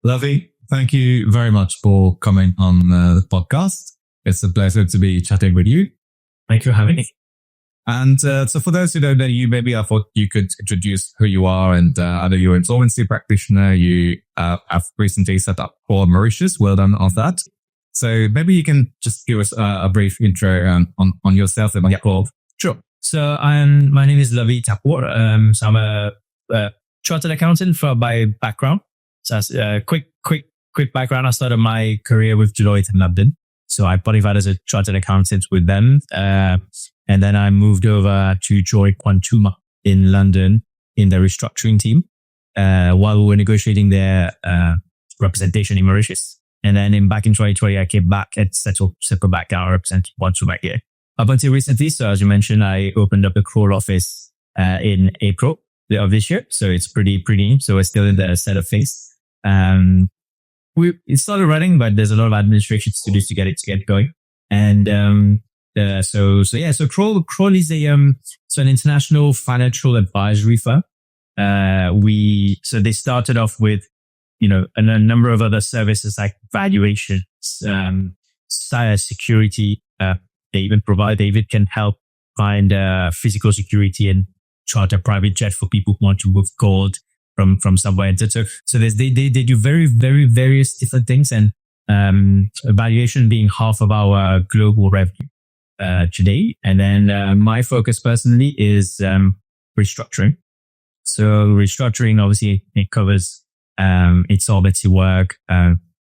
Luvy, thank you very much for coming on the podcast. It's a pleasure to be chatting with you. Thank you for having me. And so for those who don't know you, maybe I thought you could introduce who you are. And I know you're an insolvency practitioner. You have recently set up for Mauritius. Well done on that. So maybe you can just give us a brief intro on yourself and Kroll. Sure. So my name is Luvy Thacoor. So I'm a chartered accountant by background. So quick background. I started my career with Deloitte in London. So I qualified as a chartered accountant with them. And then I moved over to join Quantuma in London in the restructuring team, while we were negotiating their, representation in Mauritius. And then back in 2020, I came back and settled back down, represent Quantuma here. Up until recently. So as you mentioned, I opened up the Kroll office, in April of this year. So it's pretty new. So we're still in the setup phase. It started running, but there's a lot of administration to do to get it going. And, so Kroll is an international financial advisory firm. So they started off with, a number of other services like valuations, cyber security. They even can help find, physical security and charter private jet for people who want to move gold from somewhere. So they do very, very various different things, and valuation being half of our global revenue today. And then my focus personally is restructuring. So restructuring, obviously, it covers insolvency work,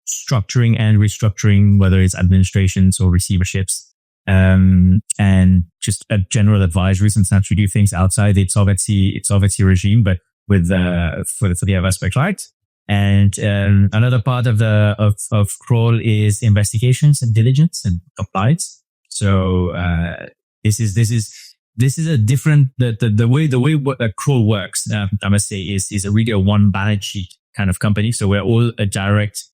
structuring and restructuring, whether it's administrations or receiverships, and just a general advisory. Sometimes we do things outside the insolvency regime, but with for the investment client. And another part of Kroll is investigations and diligence and compliance. So this is a different the way what Kroll works. I must say is a really a one balance sheet kind of company. So we're all a direct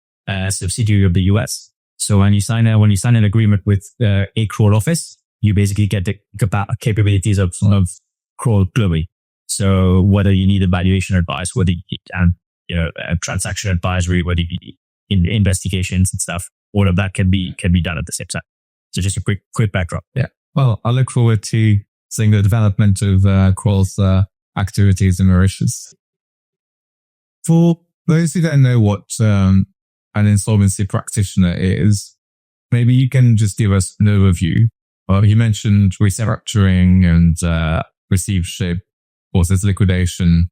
subsidiary of the US. So when you sign an agreement with a Kroll office, you basically get the capabilities of Kroll globally. So whether you need a valuation advice, whether you need a transaction advisory, whether you need investigations and stuff, all of that can be done at the same time. So just a quick backdrop. Yeah. Well, I look forward to seeing the development of Kroll's activities in Mauritius. For those who don't know what an insolvency practitioner is, maybe you can just give us an overview. Well, you mentioned restructuring and receivership. Of course, there's liquidation.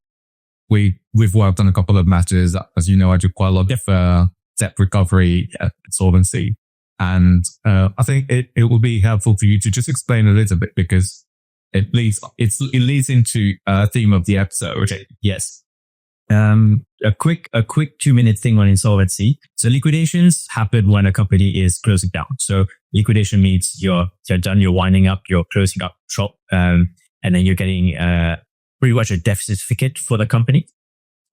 We've worked on a couple of matters. As you know, I do quite a lot of debt recovery, insolvency. And I think it will be helpful for you to just explain a little bit, because it leads into a theme of the episode. Okay. Yes. A quick 2-minute thing on insolvency. So liquidations happen when a company is closing down. So liquidation means you're done, you're winding up, you're closing up shop, and then you're getting pretty much a death certificate for the company.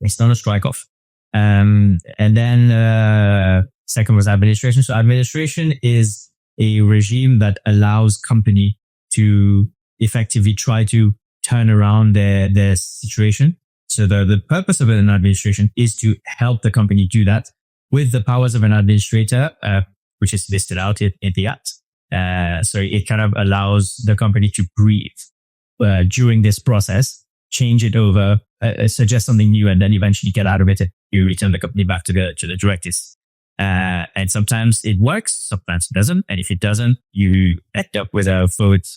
It's not a strike-off. And then second was administration. So administration is a regime that allows company to effectively try to turn around their situation. So the purpose of an administration is to help the company do that with the powers of an administrator, which is listed out in the act. So it kind of allows the company to breathe during this process, change it over, suggest something new, and then eventually get out of it and you return the company back to the directors. And sometimes it works, sometimes it doesn't. And if it doesn't, you end up with a vote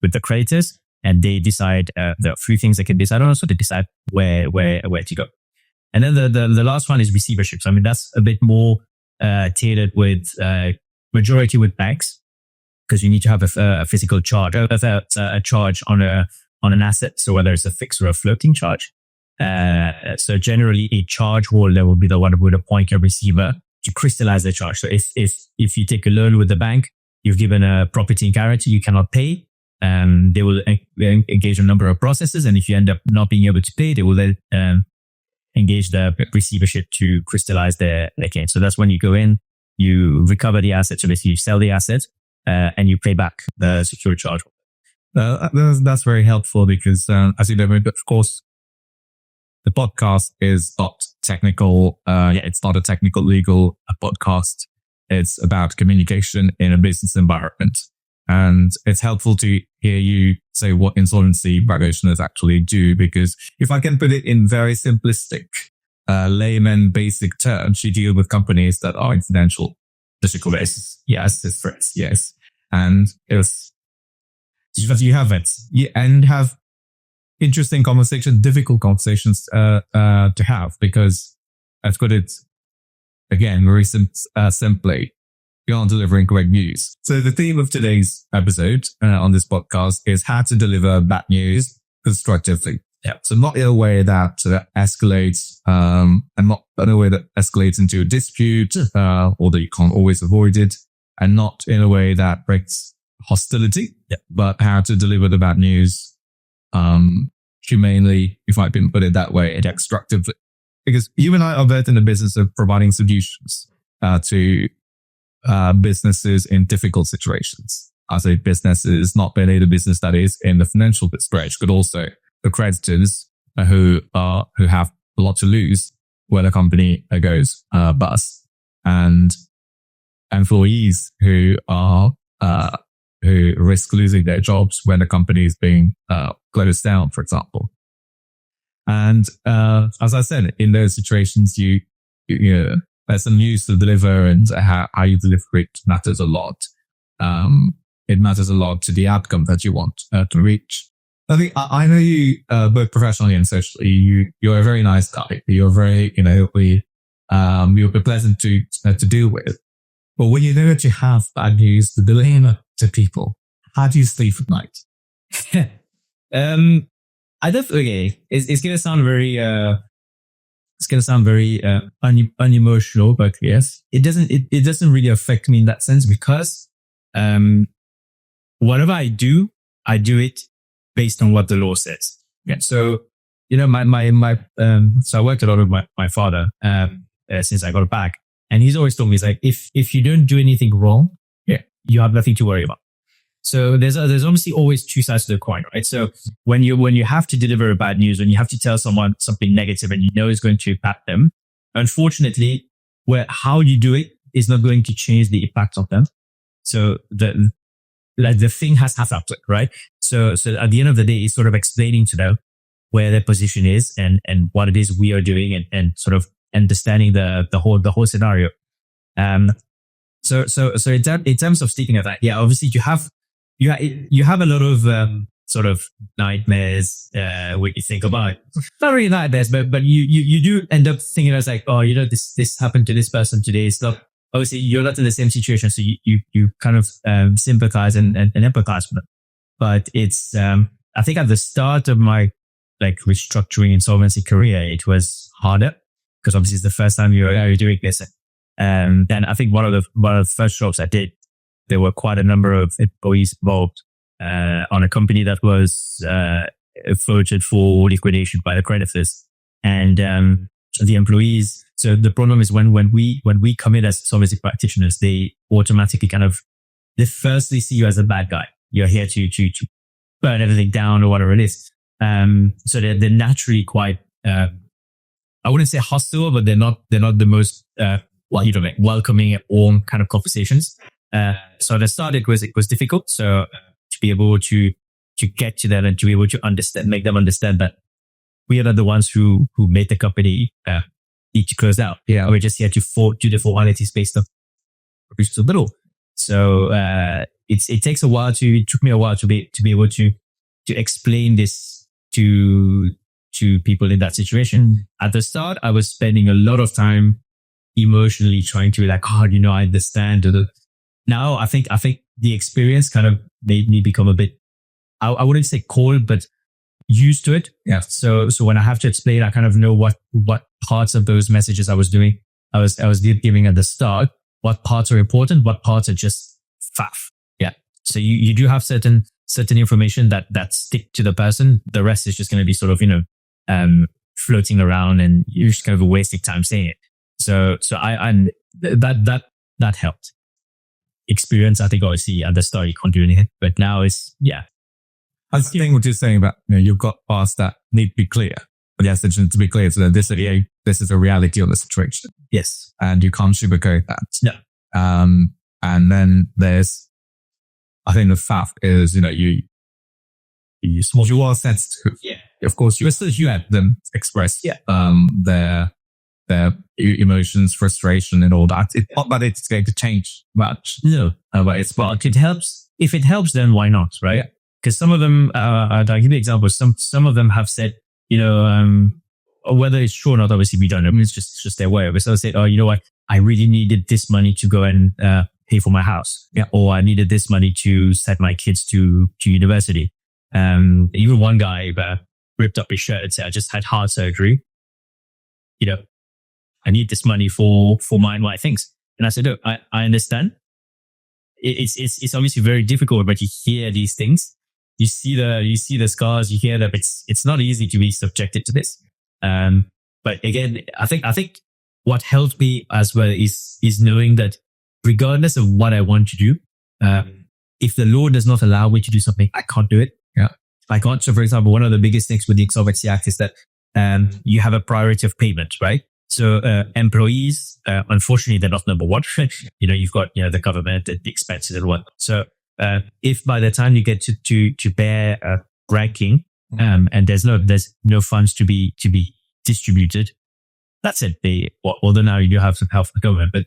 with the creditors, and they decide there are 3 things they can decide on. So they decide where to go. And then the last one is receiverships. I mean, that's a bit more tailored with majority with banks, because you need to have a physical charge, a charge on an asset. So whether it's a fixed or a floating charge. So generally a charge holder will be the one who would appoint a receiver to crystallize the charge. So if you take a loan with the bank, you've given a property in guarantee, you cannot pay. They will engage a number of processes. And if you end up not being able to pay, they will then engage the receivership to crystallize their gain. So that's when you go in, you recover the asset. So basically you sell the asset, and you pay back the secured charge. That's very helpful, because as you know, of course, the podcast is not technical, it's not a technical legal podcast. It's about communication in a business environment. And it's helpful to hear you say what insolvency practitioners actually do, because if I can put it in very simplistic, layman basic terms, you deal with companies that are in financial difficulties. Yes, distress. Yes. And you have it. And have interesting conversations, difficult conversations to have, because I've got it again very simply. You aren't delivering correct news. So the theme of today's episode on this podcast is how to deliver bad news constructively. Yeah. So not in a way that escalates, and not in a way that escalates into a dispute, or that you can't always avoid it, and not in a way that breaks hostility, but how to deliver the bad news, humanely, if I can put it that way, and extractively. Because you and I are both in the business of providing solutions, to businesses in difficult situations. I say businesses, not merely the business that is in the financial stretch, but also the creditors who have a lot to lose when a company goes bust, and employees who risk losing their jobs when the company is being closed down, for example. And as I said, in those situations, you there's some news to deliver, and how you deliver it matters a lot. It matters a lot to the outcome that you want to reach. I think I know you both professionally and socially. You're a very nice guy. You're very, you're pleasant to deal with. But when you know that you have bad news to deliver to people, how do you sleep at night? I definitely. It's gonna sound very. It's gonna sound very unemotional, but yes, it doesn't really affect me in that sense, because whatever I do it based on what the law says. Yeah. So so I worked a lot with my father since I got back, and he's always told me, he's like, if you don't do anything wrong, you have nothing to worry about. So there's obviously always two sides to the coin, right? So when you have to deliver bad news, when you have to tell someone something negative and you know it's going to impact them, unfortunately, how you do it is not going to change the impact of them. So the thing has happened, right? So at the end of the day, it's sort of explaining to them where their position is and what it is we are doing, and sort of understanding the whole scenario. So in terms of sticking at that, obviously you have a lot of sort of nightmares when you think about it. Not really nightmares, but you do end up thinking, it's like, oh, this happened to this person today. It's not, obviously you're not in the same situation, so you kind of sympathize and empathize with them. But it's I think at the start of my restructuring insolvency career, it was harder, because obviously it's the first time you're doing this. And then I think one of the first jobs I did, there were quite a number of employees involved on a company that was floated for liquidation by the creditors. And the employees, so the problem is when we come in as insolvency practitioners, they automatically they firstly see you as a bad guy. You're here to burn everything down or whatever it is. So they're naturally quite, I wouldn't say hostile, but they're not the most welcoming at all kind of conversations. So at the start it was difficult. So to be able to get to that and to be able to make them understand that we are not the ones who made the company need to close out. Yeah, we're just here to do the formalities based on reach the little. So it takes a while it took me a while to be able to explain this to people in that situation. At the start, I was spending a lot of time emotionally trying to I understand. Now I think the experience kind of made me become a bit, I wouldn't say cold, but used to it. Yeah. So when I have to explain, I kind of know what parts of those messages I was doing. I was giving at the start, what parts are important, what parts are just faff. Yeah. So you do have certain information that stick to the person. The rest is just going to be sort of, floating around, and you're just kind of wasting time saying it. So that helped. Experience, I think, obviously at the start you can't do anything, but now it's, yeah. I think what you're saying about, you've got parts that need to be clear, yes, to be clear, so this is a reality of the situation. Yes. And you can't sugarcoat that. No. And then there's, I think the fact is, you are sensitive. Yeah. Of course, you let them express their emotions, frustration, and all that. It's not that it's going to change much. No, but it helps. If it helps, then why not, right? Because some of them, I'll give you an example. Some of them have said, whether it's true or not, obviously we don't know. It's just their way of it. So I said, oh, you know what? I really needed this money to go and pay for my house. Yeah. Or I needed this money to send my kids to university. Even one guy ripped up his shirt and said, I just had heart surgery. I need this money for my things. And I said, look, I understand. It's obviously very difficult, but you hear these things. You see the scars, you hear that it's not easy to be subjected to this. But again, I think what helped me as well is knowing that regardless of what I want to do, if the law does not allow me to do something, I can't do it. Yeah. I can't. So for example, one of the biggest things with the Insolvency Act is that, you have a priority of payment, right? So, employees, unfortunately, they're not number one. You've got, the government and the expenses and whatnot. So, if by the time you get to bear ranking, and there's no funds to be distributed, that's it. Although now you do have some help from the government, but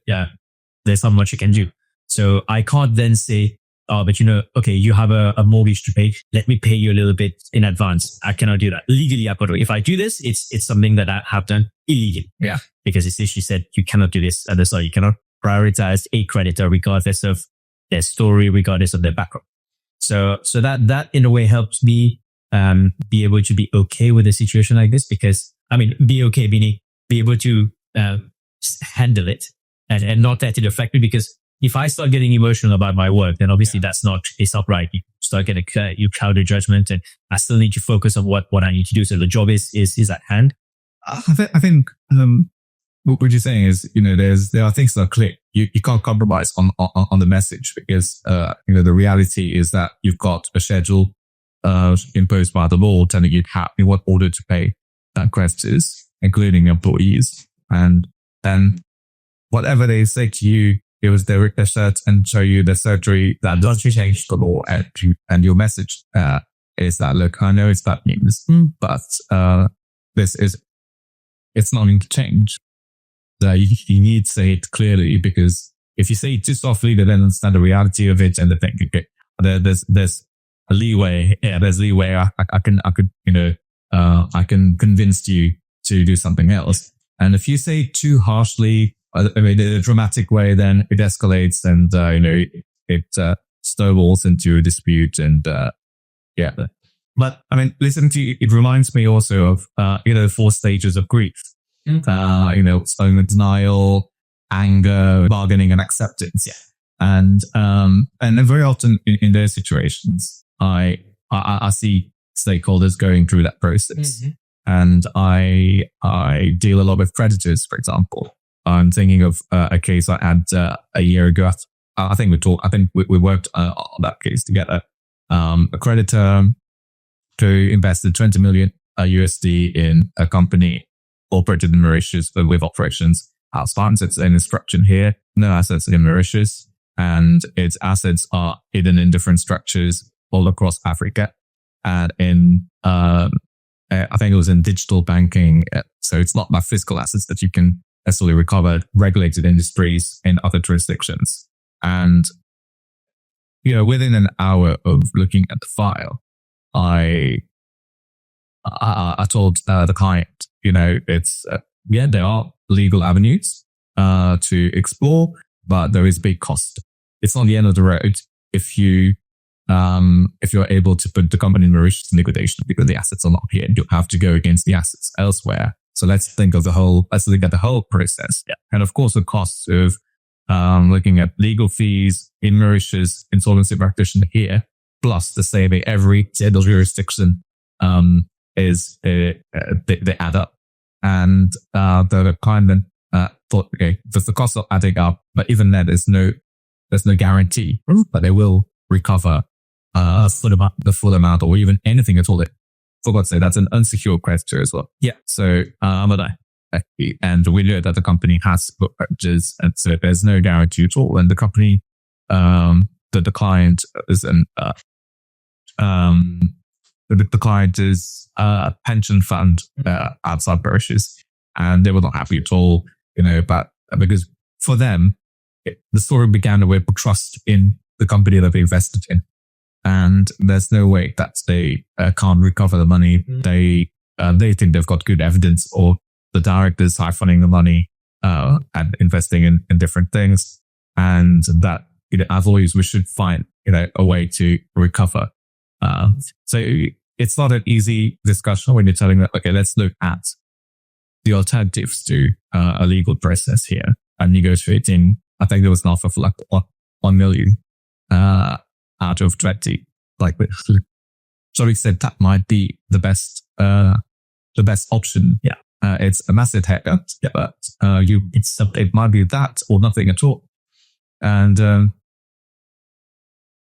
there's not much you can do. So I can't then say, oh, but okay, you have a mortgage to pay. Let me pay you a little bit in advance. I cannot do that. Legally, if I do this, it's something that I have done illegally. Yeah. Because it's literally said you cannot do this. And so you cannot prioritize a creditor regardless of their story, regardless of their background. So that in a way helps me, be able to be okay with a situation like this, because be okay, meaning be able to, handle it and not let it affect me, because if I start getting emotional about my work, then obviously it's not right. You start getting you cloud your judgment, and I still need to focus on what I need to do. So the job is at hand. I think what you're saying is, there are things that are clear. You can't compromise on the message, because the reality is that you've got a schedule imposed by the law telling you in what order to pay creditors, including employees, and then whatever they say to you, it was their research and show you the surgery that does change the law, and your message is that, look, I know it's bad news, but it's not going to change. You need to say it clearly, because if you say it too softly, they don't understand the reality of it, and they think, okay, there's a leeway. Yeah, there's leeway. I can convince you to do something else. And if you say it too harshly, in a dramatic way, then it escalates, and it snowballs into a dispute. And but listening to you, it reminds me also of 4 stages of grief. Starting with denial, anger, bargaining, and acceptance. Yeah. And then very often in those situations, I see stakeholders going through that process, and I deal a lot with creditors, for example. I'm thinking of a case I had a year ago. I think we worked on that case together. A creditor who invested 20 million USD in a company operated in Mauritius, but with operations outside. So it's an instruction here, no assets in Mauritius, and its assets are hidden in different structures all across Africa. And I think it was in digital banking. So it's not about physical assets that you can necessarily recover, regulated industries in other jurisdictions. And, within an hour of looking at the file, I told the client, it's, there are legal avenues to explore, but there is big cost. It's not the end of the road if you're able to put the company in Mauritius in liquidation, because the assets are not here. You have to go against the assets elsewhere. So let's look at the whole process. Yeah. And of course, the costs of looking at legal fees in Mauritius, insolvency practitioner here, plus the saving every single jurisdiction they add up. And the client then thought, okay, the costs are adding up, but even then there's no guarantee that they will recover the full amount, or even anything at all. forgot to say, that's an unsecured creditor as well. Yeah. So, and we know that the company has put pledges, and so there's no guarantee at all. And the company, the client is the client is a pension fund outside Mauritius, and they were not happy at all, but because for them, the story began with trust in the company that they invested in. And there's no way that they can't recover the money. They think they've got good evidence, or the directors siphoning the money and investing in different things. And that, as always, we should find, a way to recover. So it's not an easy discussion when you're telling them, okay, let's look at the alternatives to a legal process here and negotiating. I think there was an offer for like 1 million out of 20. Like, so we said that might be the best option. Yeah. It's a massive haircut, but it might be that or nothing at all. And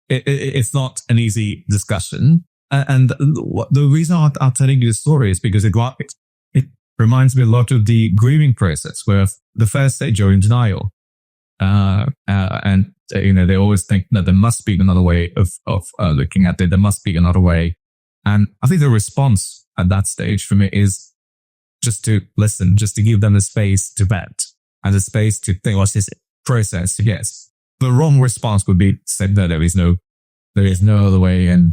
it's not an easy discussion. And the reason I'm telling you the story is because it reminds me a lot of the grieving process, where the first stage you're in denial. And they always think that there must be another way of looking at it. There must be another way. And I think the response at that stage for me is just to listen, just to give them the space to vent and the space to think, what's this process? Yes. The wrong response would be to say, no, there is no other way. And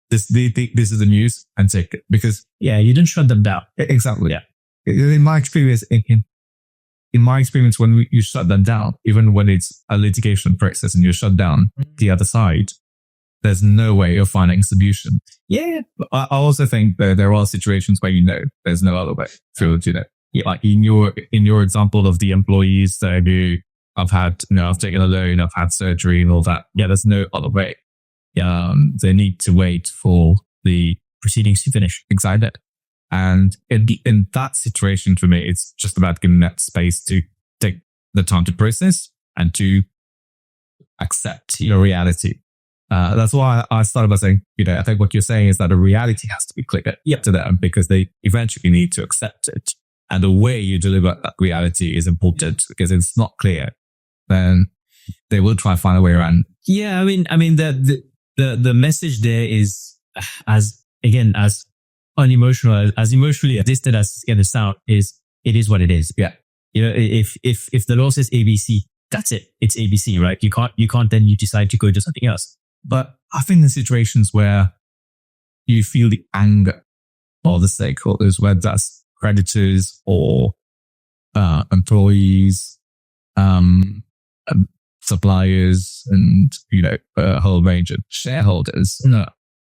this is the news, and take it, because you didn't shut them down. Exactly. Yeah. In my experience, in my experience, when you shut them down, even when it's a litigation process and you shut down the other side, there's no way of finding a solution. Yeah. I also think that there are situations where there's no other way. Like in your example of the employees who I've taken a loan, I've had surgery and all that. Yeah, there's no other way. They need to wait for the proceedings to finish. Exactly. And in that situation, for me, it's just about giving that space to take the time to process and to accept your reality. That's why I started by saying, I think what you're saying is that a reality has to be clear to them, because they eventually need to accept it. And the way you deliver that reality is important, because if it's not clear, then they will try and find a way around. Yeah, I mean, the message there is as unemotional, as emotionally distant as it's going to sound, is it is what it is. Yeah. If the law says ABC, that's it. It's ABC, right? You can't then you decide to go to something else. But I think in situations where you feel the anger of the stakeholders, whether that's creditors or employees, suppliers, and a whole range of shareholders,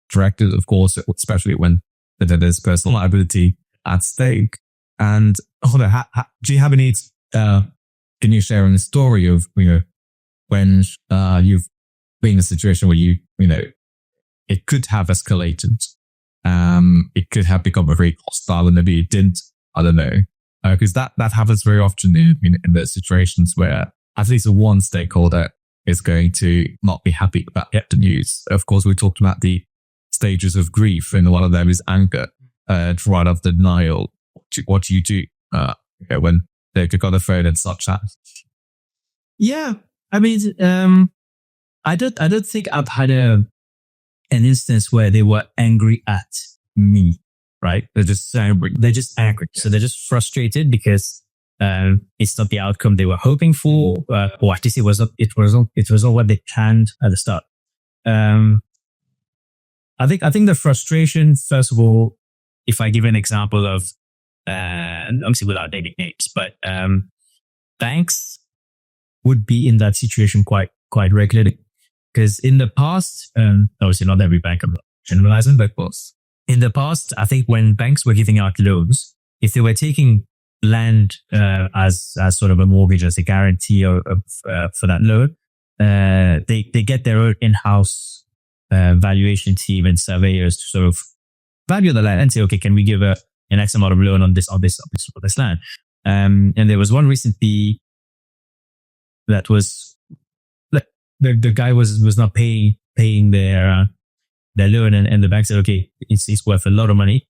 directors, of course, especially when there's personal liability at stake. And do you have any? Can you share a story of when you've been in a situation where it could have escalated, it could have become very hostile, and maybe it didn't. I don't know, because that happens very often in those situations where at least one stakeholder is going to not be happy about the news. Of course, we talked about the stages of grief, and one of them is anger, right after denial. What do you do when they pick on the phone and start chatting? Yeah, I mean, I don't think I've had an instance where they were angry at me, right? They're just angry. So they're just frustrated because it's not the outcome they were hoping for, or at least it was not what they planned at the start. I think the frustration, first of all, if I give an example of, obviously without naming names, but banks would be in that situation quite regularly. Because in the past, obviously not every bank, I'm not generalizing, but of course, in the past, I think when banks were giving out loans, if they were taking land as sort of a mortgage, as a guarantee for that loan, they get their own in-house valuation team and surveyors to sort of value the land and say, okay, can we give an X amount of loan on this land? And there was one recently that was the guy was not paying their loan, and the bank said, okay, it's worth a lot of money.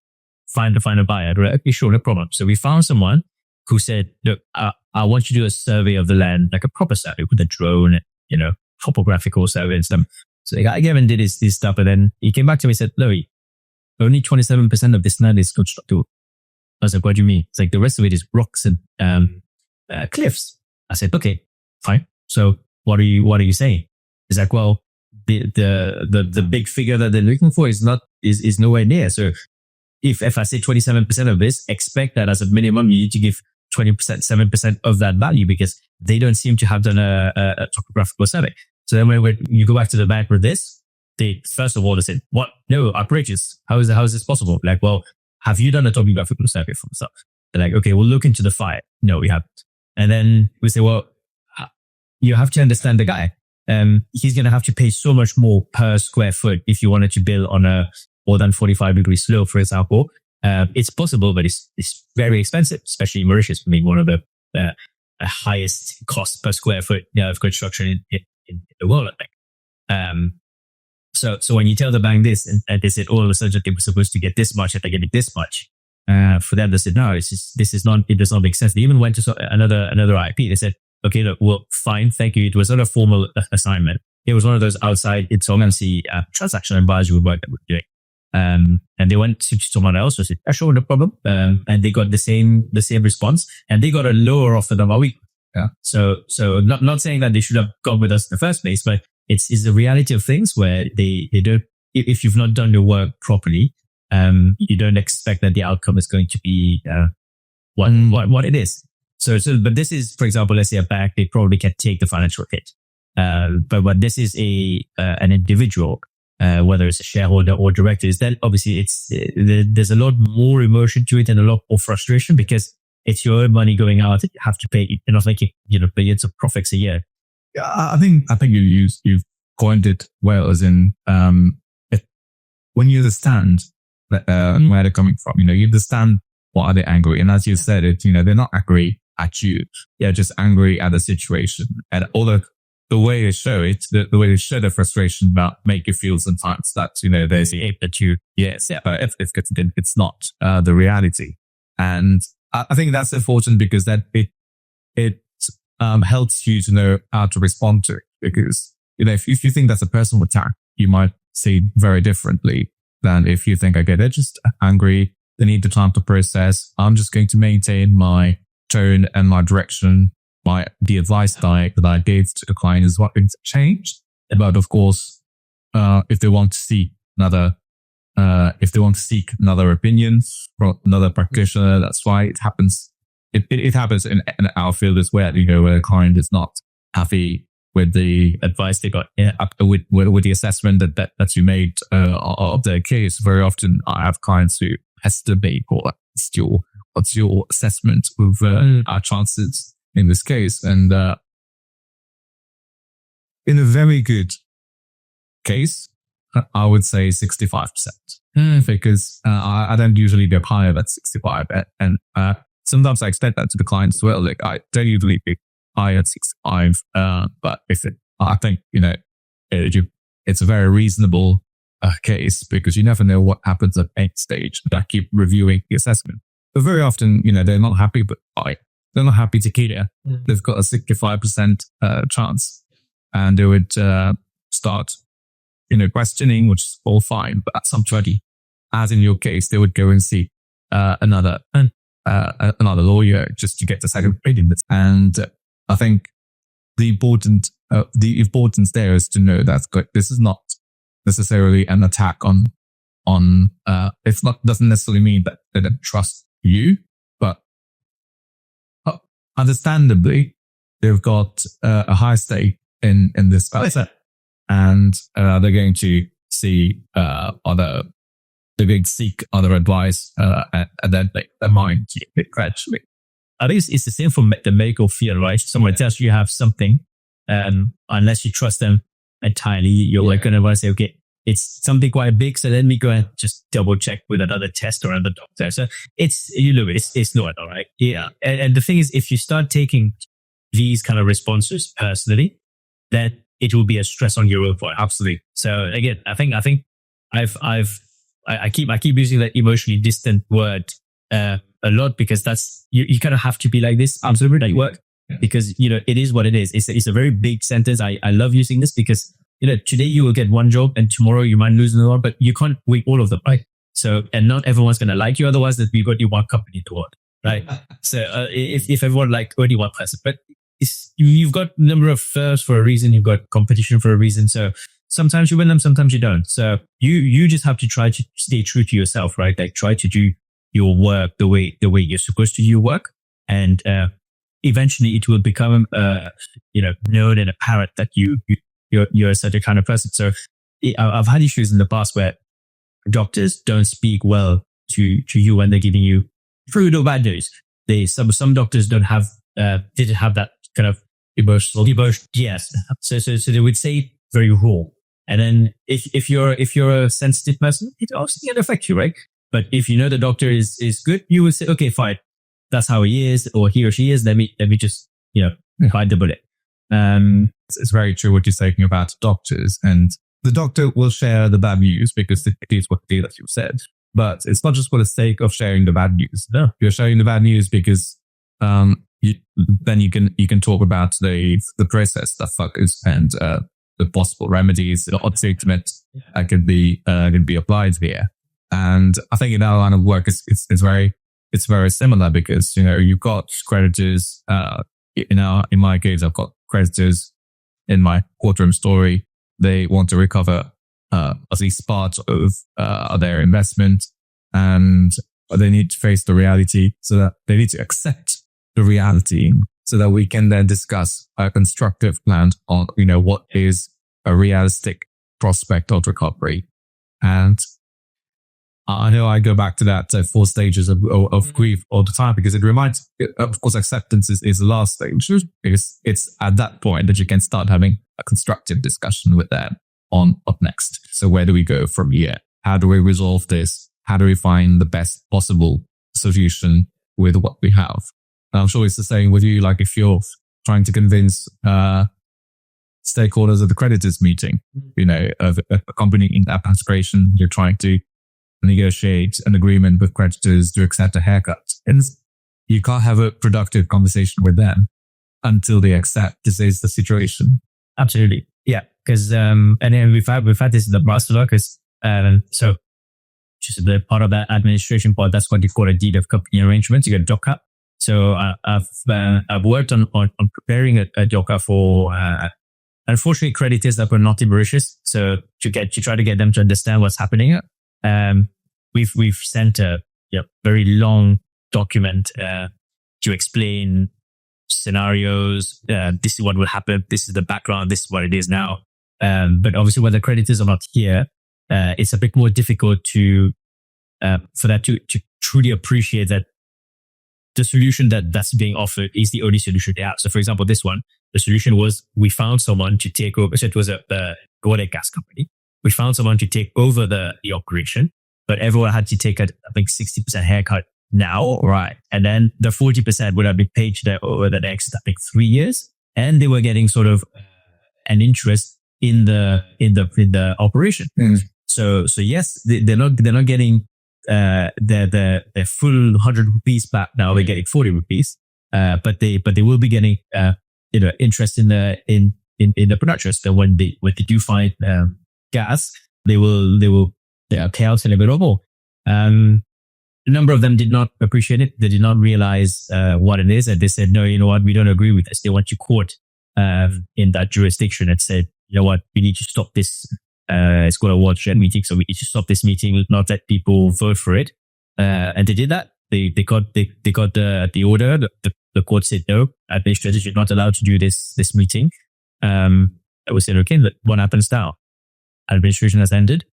Find a buyer. We're like, okay, sure, no problem. So we found someone who said, look, I want you to do a survey of the land, like a proper survey with a drone, topographical survey and stuff. So the guy came and did his stuff, and then he came back to me and said, Louis, only 27% of this land is constructible. I was like, what do you mean? It's like the rest of it is rocks and cliffs. I said, okay, fine. So what are you saying? He's like, well, the big figure that they're looking for is nowhere near. So if I say 27% of this, expect that as a minimum, you need to give 20%, 7% of that value, because they don't seem to have done a topographical survey. So then when you go back to the bank with this, they first of all, they said, what? No, outrageous. How is this possible? Like, well, have you done a topographical survey for stuff? They're like, okay, we'll look into the file. No, we haven't. And then we say, well, you have to understand the guy. He's going to have to pay so much more per square foot if you wanted to build on a more than 45-degree slope, for example. It's possible, but it's very expensive, especially in Mauritius, being one of the highest cost per square foot of construction in the world, I think. So when you tell the bank this, and they said all of a sudden they were supposed to get this much, and they're getting this much, for them they said no, it does not make sense. They even went to another IP. They said, okay, look, well, fine, thank you. It was not a formal assignment. It was one of those outside insolvency transaction advisory work that we're doing. And they went to someone else who said, sure, no problem. And they got the same response, and they got a lower offer than what we got. Yeah. So not saying that they should have gone with us in the first place, but it's the reality of things where they don't, if you've not done your work properly, you don't expect that the outcome is going to be, what it is. But this is, for example, let's say a bank, they probably can take the financial hit. But this is an individual, whether it's a shareholder or directors, then obviously there's a lot more emotion to it and a lot more frustration, because it's your own money going out. You have to pay, you're not making, billions of profits a year. Yeah, I think you've coined it well, as in, when you understand where they're coming from, you understand why are they angry. And as you said it, they're not angry at you. They're just angry at the situation, and all the way they show it, the way they show their frustration about make you feel sometimes that, there's the ape that you, yes, yeah, but if it's not, the reality. And I think that's important, because that it helps you to know how to respond to it. Because, if you think that's a personal attack, you might say very differently than if you think, okay, they're just angry. They need the time to process. I'm just going to maintain my tone and my direction. The advice that I gave to the client is what things changed. But of course, if they want to seek another opinion from another practitioner, that's why it happens. It happens in our field as well, where a client is not happy with the advice they got, with the assessment that you made of their case. Very often I have clients who estimate, what's your assessment of our chances in this case? And in a very good case, I would say 65%, because I don't usually go higher than 65, and sometimes I expect that to the clients as well. Like, I don't usually be higher at 65, but I think it's a very reasonable case, because you never know what happens at any stage. I keep reviewing the assessment, but very often they're not happy, but they're not happy to clear. They've got a 65% chance, and they would start questioning, which is all fine. But at some 20, as in your case, they would go and see another lawyer just to get the second opinion. And I think the importance there is to know that this is not necessarily an attack on. It's not, doesn't necessarily mean that they don't trust you, but understandably, they've got a high stake in this matter, and they're going to see they're going to seek other advice, and then their mind gradually. I think it's the same for the medical field, right? Someone tells you have something, unless you trust them entirely, you're going to want to say, okay, it's something quite big, so let me go and just double check with another test or another doctor. So it's not all right. Yeah. And the thing is, if you start taking these kind of responses personally, then it will be a stress on your own part. Absolutely. So again, I think I keep using that emotionally distant word a lot, because that's you kind of have to be like this absolutely at work, because it is what it is. It's a very big sentence. I love using this because today you will get one job and tomorrow you might lose another one, but you can't win all of them, right? So, and not everyone's going to like you. Otherwise, that we got you one company to work, right? So if everyone like only one person, but you've got a number of firms for a reason. You've got competition for a reason. So sometimes you win them, sometimes you don't. So you just have to try to stay true to yourself, right? Like try to do your work the way you're supposed to do your work. And eventually it will become, known and apparent that you're such a kind of person. So I've had issues in the past where doctors don't speak well to you when they're giving you good or bad news. Some doctors didn't have that kind of emotional. Yes. So they would say very raw. And then if you're a sensitive person, it obviously can affect you, right? But if you know the doctor is good, you will say, okay, fine. That's how he is, or he or she is. Let me just, bite the bullet. It's very true what you're saying about doctors, and the doctor will share the bad news because it is what it is, as you said. But it's not just for the sake of sharing the bad news. No, you're sharing the bad news because you can talk about the process that fuckers and the possible remedies or treatment that could be applied here. And I think in our line of work, it's very similar because you've got creditors. In my case, I've got creditors in my courtroom story. They want to recover at least part of their investment, and they need to face the reality, so that they need to accept the reality, so that we can then discuss a constructive plan on what is a realistic prospect of recovery. And I know I go back to that 4 stages of grief all the time, because it reminds, of course, acceptance is the last stage, because it's at that point that you can start having a constructive discussion with them on what next. So where do we go from here? How do we resolve this? How do we find the best possible solution with what we have? And I'm sure it's the same with you. Like if you're trying to convince stakeholders of the creditors meeting, of accompanying that aspiration, you're trying to negotiate an agreement with creditors to accept a haircut. And you can't have a productive conversation with them until they accept this is the situation. Absolutely. Yeah. Because, and then we've had this in the past, because, so just the part of that administration part, that's what you call a deed of company arrangements. You get a DOCA. So I've worked on preparing a DOCA for, unfortunately, creditors that were not in Mauritius. So to try to get them to understand what's happening. We've sent a very long document to explain scenarios. This is what will happen. This is the background. This is what it is now. But obviously, when the creditors are not here, it's a bit more difficult for that to truly appreciate that the solution that's being offered is the only solution they have. So, for example, this one, the solution was we found someone to take over. So it was a gas company. We found someone to take over the operation, but everyone had to take I think 60% haircut now. Right. And then the 40% would have been paid over the next, I think, 3 years. And they were getting sort of an interest in the operation. Mm. So yes, they're not getting, their full 100 rupees back. Now they're getting 40 rupees. But they will be getting, interest in the production. So when they do find, gas, they will pay out a little bit more. A number of them did not appreciate it. They did not realize what it is, and they said, "No, you know what? We don't agree with this." They went to court in that jurisdiction and said, "You know what? We need to stop this. It's called a watershed meeting, so we need to stop this meeting, not let people vote for it." And they did that. They got the order. The court said no. Administrators, you're not allowed to do this meeting. I was saying, okay, what happens now? Administration has ended.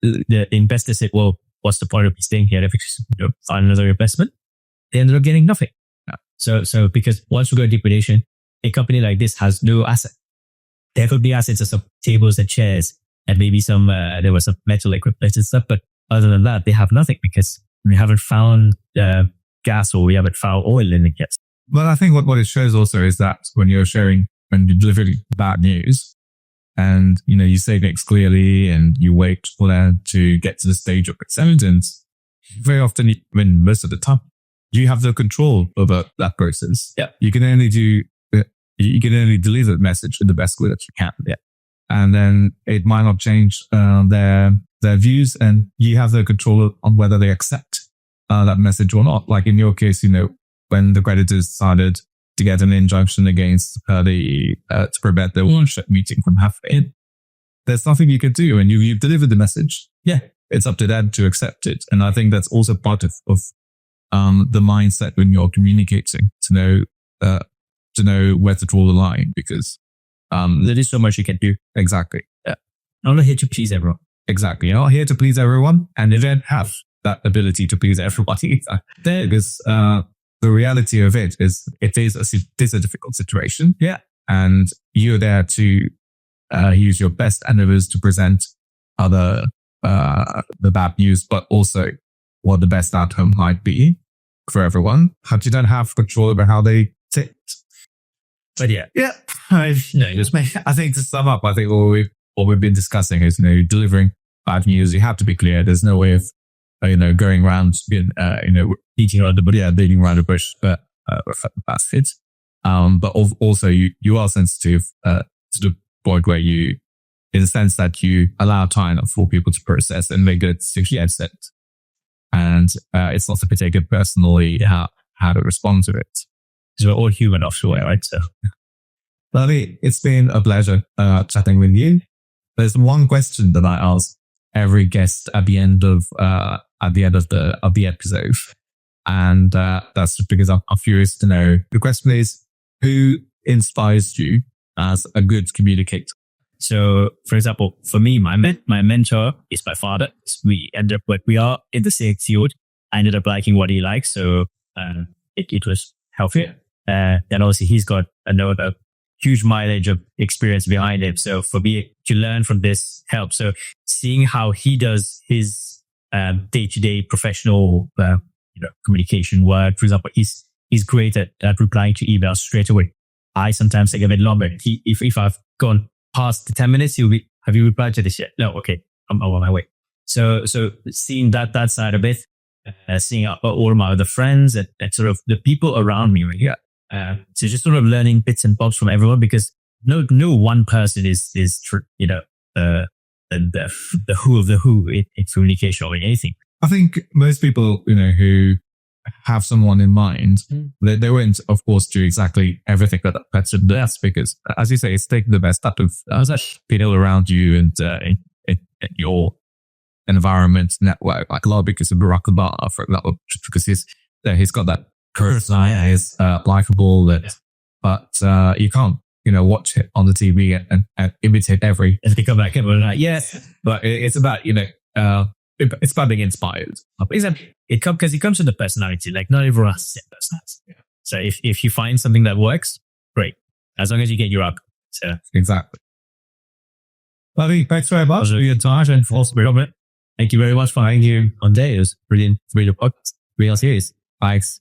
The investor said, well, what's the point of me staying here if we just find another investment? They ended up getting nothing. So because once we go to liquidation, a company like this has no asset. There could be assets of some tables and chairs and maybe some, there was some metal equipment and stuff. But other than that, they have nothing because we haven't found gas or we haven't found oil in it yet. Well, I think what it shows also is that when you're delivering bad news, and, you say things clearly and you wait for them to get to the stage of acceptance, very often, most of the time, you have the control over that process. Yeah. You can only deliver the message in the best way that you can. Yeah. And then it might not change their views, and you have the control on whether they accept that message or not. Like in your case, when the creditors decided to get an injunction against to prevent the ownership meeting from happening, there's nothing you can do, and you've delivered the message. Yeah, it's up to them to accept it. And I think that's also part of the mindset when you're communicating, to know where to draw the line, because there is so much you can do. Exactly. Yeah. I'm not here to please everyone. Exactly. You're not here to please everyone, and you don't have that ability to please everybody either. Because the reality of it is a difficult situation. Yeah. And you're there to use your best endeavors to present the bad news, but also what the best outcome might be for everyone. But you don't have control over how they sit. But yeah. I think to sum up, I think what we've been discussing is, delivering bad news. You have to be clear. There's no way of, going around, beating around the bush. But that's it. But also you are sensitive to the point where you, in the sense that you allow time for people to process and make good decisions. And it's not to be taken personally how to respond to it. Because we're all human offshore, right? So, Luvy, it's been a pleasure chatting with you. There's one question that I ask every guest at the end of the episode, and that's just because I'm curious to know. The question is, who inspires you as a good communicator? So, for example, for me, my mentor is my father. We are in the same field. I ended up liking what he likes, so it was healthy. And obviously, he's got a huge mileage of experience behind him. So for me to learn from this helps. So seeing how he does his day-to-day professional communication work, for example, he's great at replying to emails straight away. I sometimes take a bit longer. If I've gone past the 10 minutes, he'll be, have you replied to this yet? No, okay, I'm on my way. So seeing that side of it, seeing all of my other friends and sort of the people around me, right? Yeah. So just sort of learning bits and bobs from everyone, because no one person is the who of the who in communication or in anything. I think most people, who have someone in mind, they won't, of course, do exactly everything that person does, because, as you say, it's taking the best out of people around you and in your environment network. Like a lot of because of Barack Obama, for example, because he's got that charisma, he's likable, but you can't, watch it on the TV and imitate every. And they come back and we're like, yes, but it's about, it's about being inspired. Because it comes with the personality. Like not everyone has the same personality. Yeah. So if you find something that works, great. As long as you get your outcome. So exactly. Luvy, thanks very much for your time and for Thank you very much for having you on day. It was brilliant to read your podcast. Real serious. Thanks.